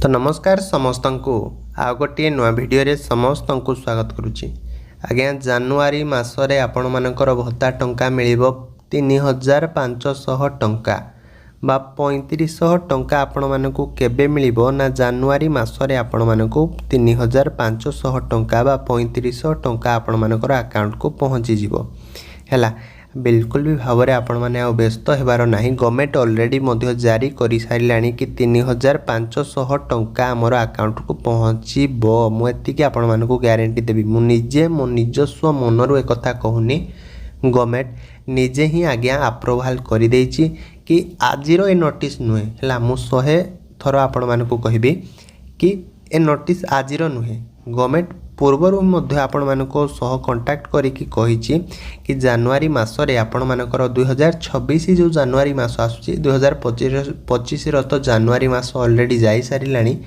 तो नमस्कार समस्त को आउ गोटे नुआ भिडियो समस्त को स्वागत करुच्ची। आज्ञा जानुआरी मासरे आपण मानकर भत्ता टंका मिलिबो 3500 टंका बा 3500 टंका आपण मानकु केबे मिलिबो ना जानुआरी मासरे आपण मानकु 3500 टंका बा 3500 टंका आपण मानकर अकाउंट को पहुँची जिवो हैला। बिल्कुल भी भाव में आपण मैंने व्यस्त होबार ना। गवर्नमेंट ऑलरेडी जारी कर सारे कि 3500 टंका आमर अकाउंट को पहुँचब। मुझे आपण मानक ग्यारंटी देवी। मुझे मो निजस्व मनरू एक कहूनी, गवर्नमेंट निजे ही आज्ञा अप्रूवाल कर देछि कि आज ए नोटिस नुहे है। मुझे 100 थर आपण मानक कहबी कि ए नोटिस आज नुहे। गवर्नमेंट पूर्वर आपण मानक सह कंटाक्ट करिकी कहिछि कि जानुआरी मासरे आपण मानकर 2026 जो जानुआरी मास आसुछि 2025 तो जानुआरी मास ऑलरेडी जाई सारिलानी।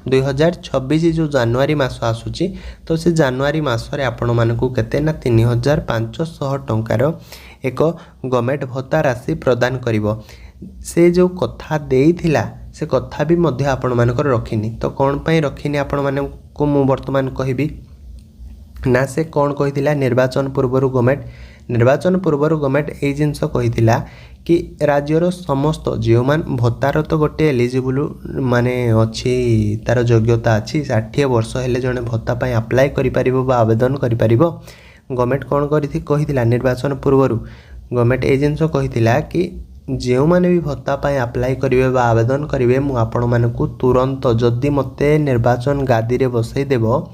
2026 जो जानुआरी मास आसुछि तो से जानुआरी मासरे आपण मानक केते ना 3500 टंकार एक गवर्नमेंट भत्ता राशि प्रदान करिवो। से जो कथा देइथिला से कथा भी मध्य आपण मानकर रखिनी। तो कौन पाई रखिनी आपण मानक मु वर्तमान कहबी ना। से कौन कहिथिला निर्वाचन पूर्वर गवर्नमेंट ए जिनस कहिथिला कि राज्यर समस्त जो मान भत्तार तो गोटे एलिजिबल माने अच्छी तार योग्यता अच्छी 60 वर्ष हेले जने भत्ता पाई अप्लाई करि परिबो बा आवेदन करि परिबो। गवर्नमेंट कौन कहिथिला निर्वाचन पूर्वर गवर्नमेंट ए जिनस कहिथिला कि जो माने भी भत्ता पाई अप्लाई करिवे बा आवेदन करिवे मु आपण मानकु तुरंत जदि मते निर्वाचन गादी रे बसई देबो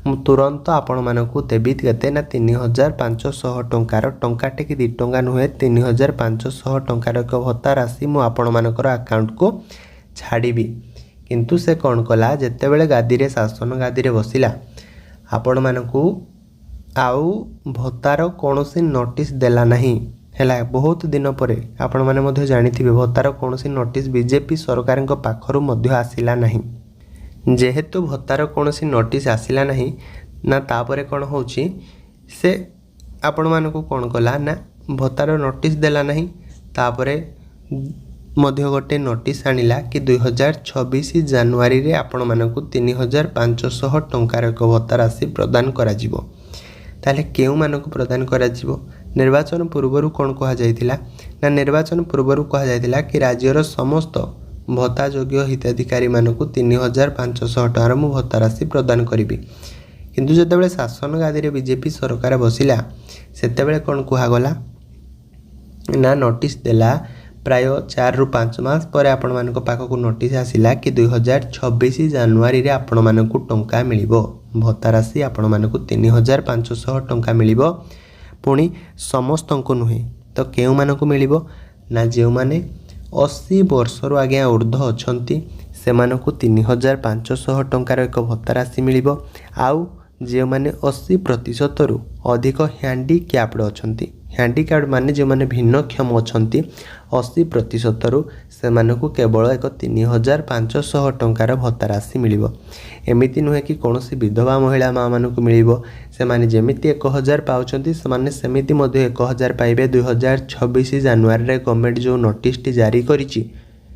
मु तुरंत आपण मानकु देबी केते ना 3500 टंकार टंकाटे कि 2 टंका नुहे 3500 टंकार एक भत्ता राशि मु आपण मानकर अकाउंट को छाड़बी। किंतु से कौन कला जेते बेले गादी रे शासन गादी रे बसिला आपण मानकु आउ भत्तार कोनोसी नोटिस देला नहीं है। बहुत दिन पर आपण माने मध्य जानिथिबे भत्तार कोनोसी नोटिस बीजेपी सरकार पाखरु मध्य आसिला नहीं। जेहेतु भत्तार कोनोसी नोटिस आसिला नहीं ना तापरे कौन होची से आपण मानकु कौन कला ना भत्तार नोटिस देला नहीं। तापरे मध्य गोटे नोटिस आनिला कि 2026 जानुआरी रे आपण मानकु 3500 टंकार एक भत्ता राशि प्रदान करा जिवो। ताले केउ मानकु प्रदान करा जिवो निर्वाचन पूर्वर कौन कह जाइथिला ना निर्वाचन पूर्वर कह जाइथिला कि राज्यर समस्त भत्ता योग्य हिताधिकारी मानकु 3500 टंकार मु भत्ता राशि प्रदान करिबी। किंतु जेतेबेले शासन गादी रे बीजेपी सरकार बसिला सेतेबेले कौन कुहागला ना नोटिस देला प्राय 4 रु 5 मास पर आपण मानक पाखकु नोटिस आसिला कि 2026 जानुआरी रे आपण मानकु टंका मिलिबो भत्ता राशि आपण मानकु 3500 टंका मिलिबो। पुणी समस्त को नुहे तो केउ मानकु मिलिबो ना जेउ माने 80 वर्षर आज्ञा ऊर्ध्व अछंती से मानकु 3500 टंकार एक भत्ता राशि मिलिबो। आउ जे माने 80% रु अधिक हैंडीकैप्ड अछंती हैंडीकैप्ड माने जे माने भिन्नक्षम अछंती 80% रु से मानकु केवल एक 3500 टंकार भत्ता राशि मिलिबो। एमिति नुहे कि कोनोसी विधवा महिला माँ मानकु मिलिबो से माने जेमिति 1000 पाउछंती से माने सेमिति मध्य 1000 पाइबे। 2026 जानुआरी रे गवर्नमेंट जो नोटिस टी जारी करिछि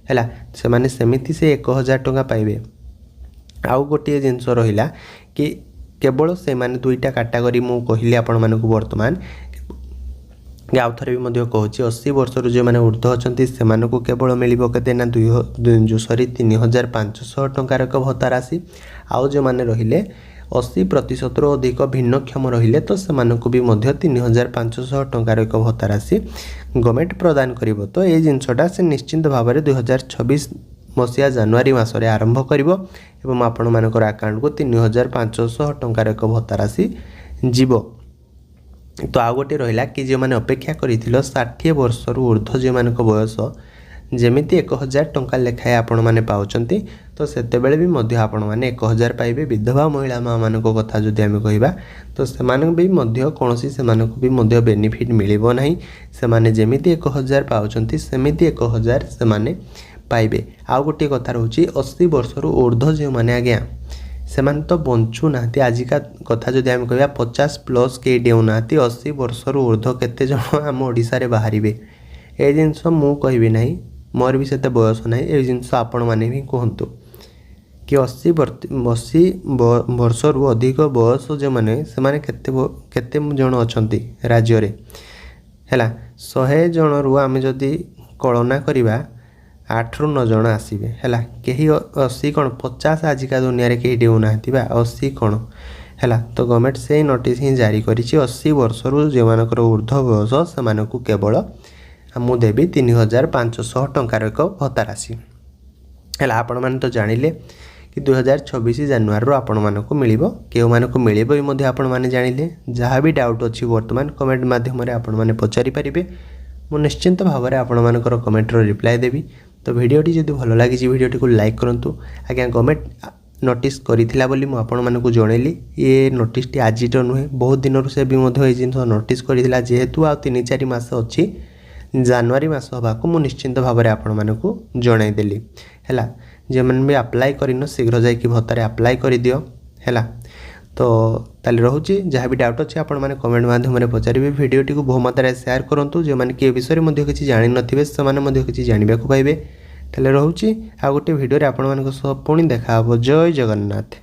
हैला से माने सेमिति से 1000 टंका पाइबे। आउ गोटे जिनस रहिला कि केवल से माने दुईटा कैटेगरी मु कहली आपण मानकु वर्तमान आउ थरे भी मध्य कहूँ 80 वर्ष जो मैंने ऊर्ध्व अच्छा से मानकु केवल मिलिबो केते ना 3500 टंकार एक भत्ता राशि। आउ जो मैंने रहिले 80% रु अधिक भिन्नक्षम रहिले तो से मानकु भी मध्य 3500 टंकार एक भत्ता राशि गवर्नमेंट प्रदान करिवो। तो ये जिनसटा से निश्चिंत भाव में 2026 मसीहा जानुआरी मासरे आरंभ करिवो एवं आपण मानकर अकाउंट को 3500 टंकार एक भत्ता राशि जीवो। तो आ गोटे रहिला कि जो माने अपेक्षा करिथिलो 60 वर्ष रु ऊर्ध्व जो मानक बयस जेमिति 1000 टंका लेखाए आपण माने पाउचंती तो सेते बेले भी मध्य आपण माने 1000 पाइबे। विधवा महिला माँ मानक कथा जदि आमे कहिबा तो सेमानक भी मध्य कोनोसी सेमानक भी मध्य बेनिफिट मिलिबो नाही। सेमाने जेमिति 1000 पाउचंती सेमिति 1000 सेमाने पाइबे। आ गोटे कथा रहउची 80 वर्ष रु ऊर्ध्व जो माने आज्ञा सेमान तो बंचु नाती आजिका कथा जदि आमे कहबा 50+ के डेउ नाती 80 वर्ष रु ऊर्ध्व केते जण आम ओडिसा रे बाहरिबे ए जिनस मु कहबी नाही मोर भी सेते बयस नाही ए जिनस आपण माने भी कहंतु। कि 80 वर्षरू अधिक बयस जो मैंने से केते जन अछंती राज्य रे हैला 100 जन रु आम जदि कलना करवा 8 ରୁ 9 जन आसबे हैला कहीं 80 कौन 50 आजिका दुनिया रे कहीं देउना 80 कौन हैला तो गवर्नमेंट से नोटिस ही जारी करी 80 वर्षरू जो मानकर ऊर्ध्व बयस से केवल मु देवी 3500 टंकार एक भत्ता राशि हैला आपण माने तो जानिले कि 2024 जानुआरी रो आपण मानको मिलिबो केउ मानको मिलिबो इ आपण माने जानिले जहाँ भी डाउट अछि वर्तमान कमेंट माध्यम रे आपण माने पचारि परिबे मु निश्चिंत भाव में आपण मानकर कमेंट रो रिप्लाई देबी। तो वीडियोटी जदि भल लगी वीडियोटी को लाइक करंतु आज्ञा गवर्नमेंट नोटिस करिथिला बोली मु आपण मानकु जणैली ये नोटिस टी आज तो नुहे बहुत दिन से भी मध्य ए जिन नोटिस करिथिला जेहेतु आ 3-4 मास अछि जनवरी मास हबाकु मु निश्चिंत भाव में आपण मानकु जणै देली हैला जे मन भी अप्लाई करिनो शीघ्र जाई कि भत्तारे अप्लाई करि दियो हैला। तो ताले रहूची जहाँ भी डाउट अच्छे आपण मैंने कमेंट माध्यम पचारे भिडियोटी को बहु मात्रा शेयर करूँ जो मैंने कि विषय में किसी जानी नथिबे से किसी जानवा पाइबे। ताले रहूची आ गोटे भिडियो आपण मानक सह पुणी देखा जय जगन्नाथ।